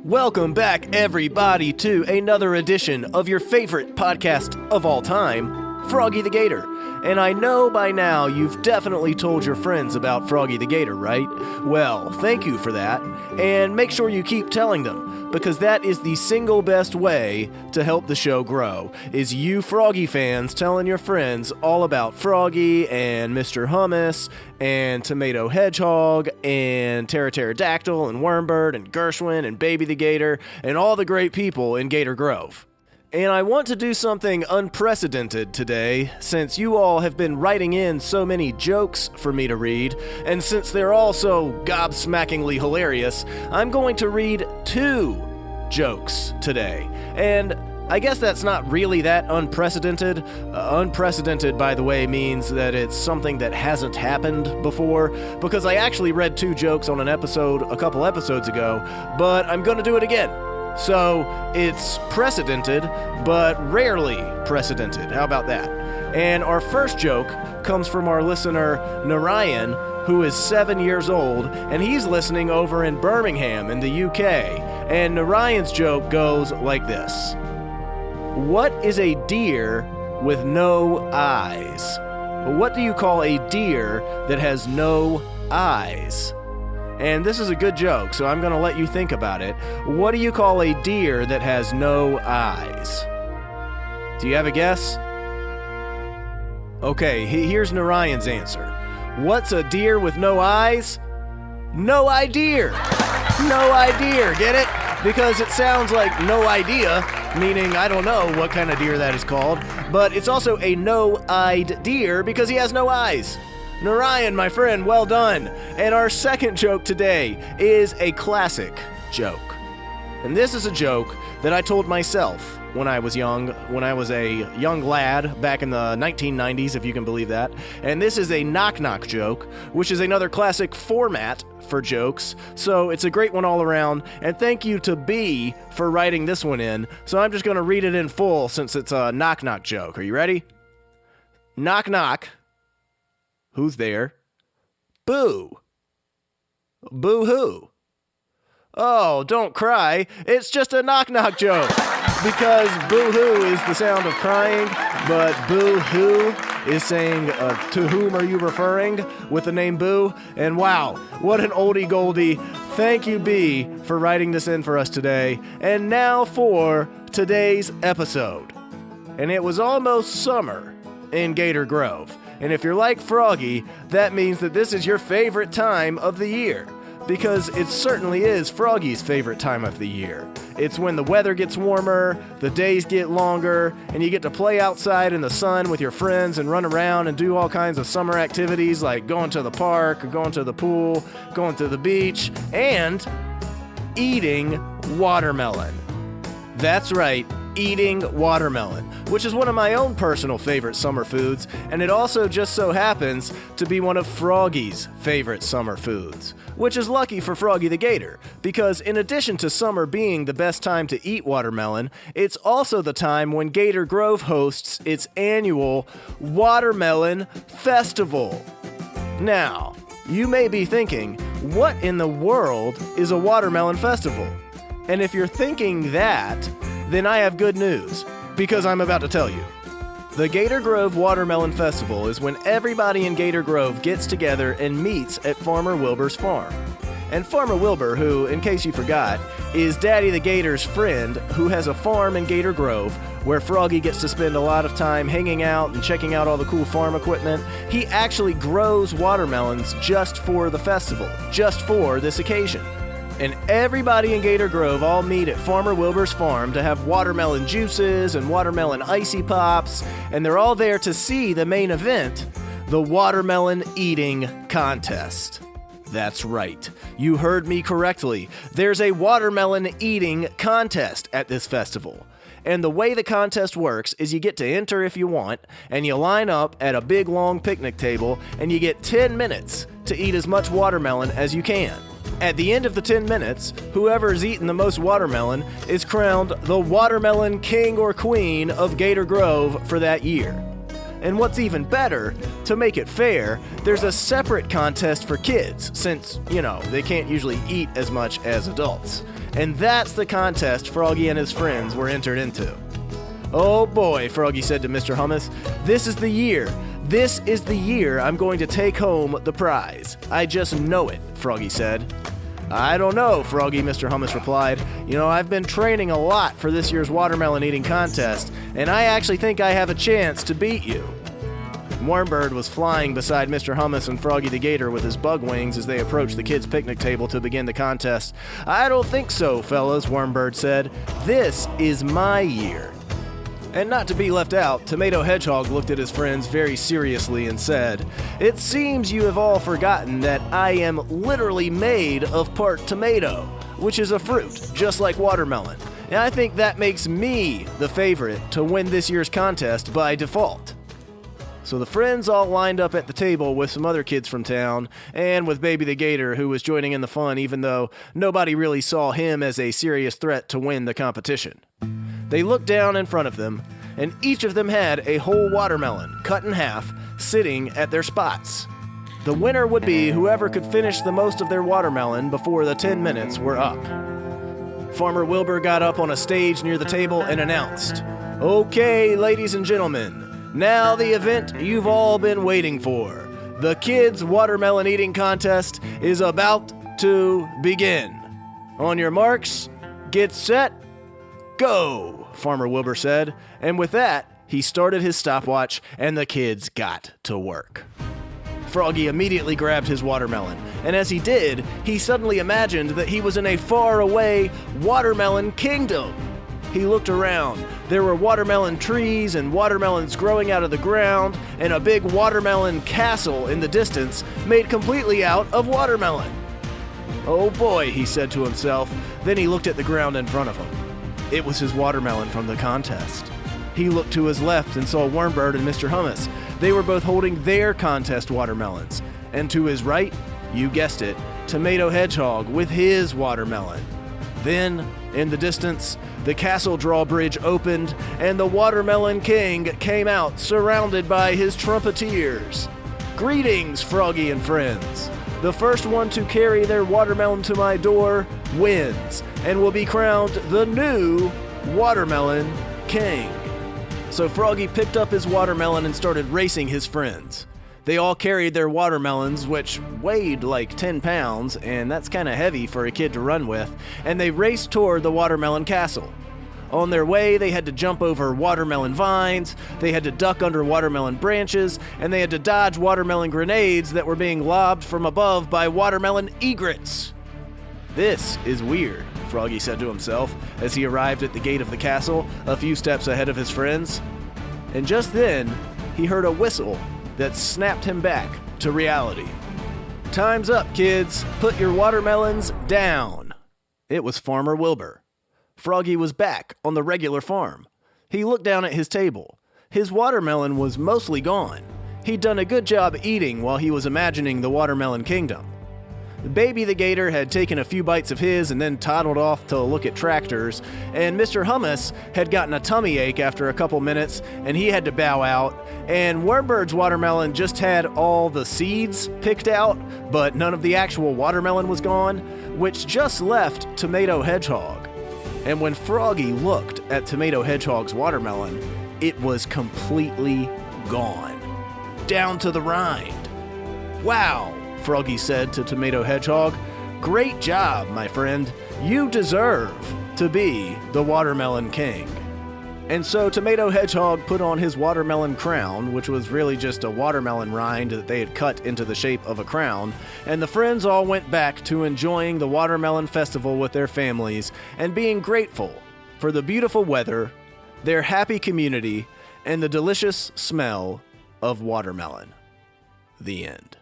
Welcome back, everybody, to another edition of your favorite podcast of all time, Froggy the Gator. And I know by now you've definitely told your friends about Froggy the Gator, right? Well, thank you for that, and make sure you keep telling them, because that is the single best way to help the show grow, is you Froggy fans telling your friends all about Froggy and Mr. Hummus and Tomato Hedgehog and Pterodactyl and Wormbird and Gershwin and Baby the Gator and all the great people in Gator Grove. And I want to do something unprecedented today, since you all have been writing in so many jokes for me to read, and since they're all so gobsmackingly hilarious, I'm going to read 2 jokes today. And I guess that's not really that unprecedented. Unprecedented, by the way, means that it's something that hasn't happened before, because I actually read 2 jokes on an episode a couple episodes ago, but I'm going to do it again. So, it's precedented, but rarely precedented. How about that? And our first joke comes from our listener, Narayan, who is 7 years old, and he's listening over in Birmingham in the UK. And Narayan's joke goes like this. What is a deer with no eyes? What do you call a deer that has no eyes? And this is a good joke, so I'm going to let you think about it. What do you call a deer that has no eyes? Do you have a guess? Okay, here's Narayan's answer. What's a deer with no eyes? No idea. No idea, get it? Because it sounds like no idea, meaning I don't know what kind of deer that is called, but it's also a no-eyed deer because he has no eyes. Narayan, my friend, well done. And our second joke today is a classic joke. And this is a joke that I told myself when I was a young lad back in the 1990s, if you can believe that. And this is a knock-knock joke, which is another classic format for jokes. So it's a great one all around. And thank you to B for writing this one in. So I'm just going to read it in full since it's a knock-knock joke. Are you ready? Knock-knock. Who's there? Boo. Boo-hoo. Oh, don't cry. It's just a knock-knock joke. Because boo-hoo is the sound of crying, but boo-hoo is saying, to whom are you referring with the name Boo? And wow, what an oldie goldie. Thank you, B, for writing this in for us today. And now for today's episode. And it was almost summer in Gator Grove. And if you're like Froggy, that means that this is your favorite time of the year. Because it certainly is Froggy's favorite time of the year. It's when the weather gets warmer, the days get longer, and you get to play outside in the sun with your friends and run around and do all kinds of summer activities like going to the park, or going to the pool, going to the beach, and eating watermelon. That's right. Eating watermelon, which is one of my own personal favorite summer foods, and it also just so happens to be one of Froggy's favorite summer foods, which is lucky for Froggy the Gator, because in addition to summer being the best time to eat watermelon, it's also the time when Gator Grove hosts its annual Watermelon Festival. Now, you may be thinking, what in the world is a watermelon festival? And if you're thinking that, then I have good news, because I'm about to tell you. The Gator Grove Watermelon Festival is when everybody in Gator Grove gets together and meets at Farmer Wilbur's farm. And Farmer Wilbur, who, in case you forgot, is Daddy the Gator's friend who has a farm in Gator Grove where Froggy gets to spend a lot of time hanging out and checking out all the cool farm equipment. He actually grows watermelons just for the festival, just for this occasion. And everybody in Gator Grove all meet at Farmer Wilbur's farm to have watermelon juices and watermelon icy pops, and they're all there to see the main event, the watermelon eating contest. That's right. You heard me correctly. There's a watermelon eating contest at this festival. And the way the contest works is you get to enter if you want, and you line up at a big long picnic table, and you get 10 minutes to eat as much watermelon as you can. At the end of the 10 minutes, whoever has eaten the most watermelon is crowned the Watermelon King or Queen of Gator Grove for that year. And what's even better, to make it fair, there's a separate contest for kids, since, they can't usually eat as much as adults. And that's the contest Froggy and his friends were entered into. "Oh boy," Froggy said to Mr. Hummus, "this is the year. This is the year I'm going to take home the prize. I just know it," Froggy said. "I don't know, Froggy," Mr. Hummus replied. "You know, I've been training a lot for this year's watermelon eating contest, and I actually think I have a chance to beat you." Wormbird was flying beside Mr. Hummus and Froggy the Gator with his bug wings as they approached the kids' picnic table to begin the contest. "I don't think so, fellas," Wormbird said. "This is my year." And not to be left out, Tomato Hedgehog looked at his friends very seriously and said, "It seems you have all forgotten that I am literally made of part tomato, which is a fruit, just like watermelon. And I think that makes me the favorite to win this year's contest by default." So the friends all lined up at the table with some other kids from town, and with Baby the Gator, who was joining in the fun even though nobody really saw him as a serious threat to win the competition. They looked down in front of them, and each of them had a whole watermelon, cut in half, sitting at their spots. The winner would be whoever could finish the most of their watermelon before the 10 minutes were up. Farmer Wilbur got up on a stage near the table and announced, "Okay, ladies and gentlemen, now the event you've all been waiting for. The Kids Watermelon Eating Contest is about to begin. On your marks, get set, go," Farmer Wilbur said, and with that, he started his stopwatch and the kids got to work. Froggy immediately grabbed his watermelon, and as he did, he suddenly imagined that he was in a faraway watermelon kingdom. He looked around. There were watermelon trees and watermelons growing out of the ground, and a big watermelon castle in the distance made completely out of watermelon. "Oh boy," he said to himself. Then he looked at the ground in front of him. It was his watermelon from the contest. He looked to his left and saw Wormbird and Mr. Hummus. They were both holding their contest watermelons. And to his right, you guessed it, Tomato Hedgehog with his watermelon. Then, in the distance, the castle drawbridge opened, and the Watermelon King came out surrounded by his trumpeteers. "Greetings, Froggy and friends. The first one to carry their watermelon to my door wins, and will be crowned the new Watermelon King." So Froggy picked up his watermelon and started racing his friends. They all carried their watermelons, which weighed like 10 pounds, and that's kind of heavy for a kid to run with, and they raced toward the watermelon castle. On their way, they had to jump over watermelon vines, they had to duck under watermelon branches, and they had to dodge watermelon grenades that were being lobbed from above by watermelon egrets. "This is weird," Froggy said to himself as he arrived at the gate of the castle, a few steps ahead of his friends. And just then, he heard a whistle that snapped him back to reality. "Time's up, kids. Put your watermelons down." It was Farmer Wilbur. Froggy was back on the regular farm. He looked down at his table. His watermelon was mostly gone. He'd done a good job eating while he was imagining the Watermelon Kingdom. Baby the Gator had taken a few bites of his and then toddled off to look at tractors, and Mr. Hummus had gotten a tummy ache after a couple minutes and he had to bow out, and Wormbird's watermelon just had all the seeds picked out, but none of the actual watermelon was gone, which just left Tomato Hedgehog. And when Froggy looked at Tomato Hedgehog's watermelon, it was completely gone, down to the rind. "Wow," Froggy said to Tomato Hedgehog. "Great job, my friend. You deserve to be the Watermelon King." And so Tomato Hedgehog put on his watermelon crown, which was really just a watermelon rind that they had cut into the shape of a crown, and the friends all went back to enjoying the Watermelon Festival with their families and being grateful for the beautiful weather, their happy community, and the delicious smell of watermelon. The end.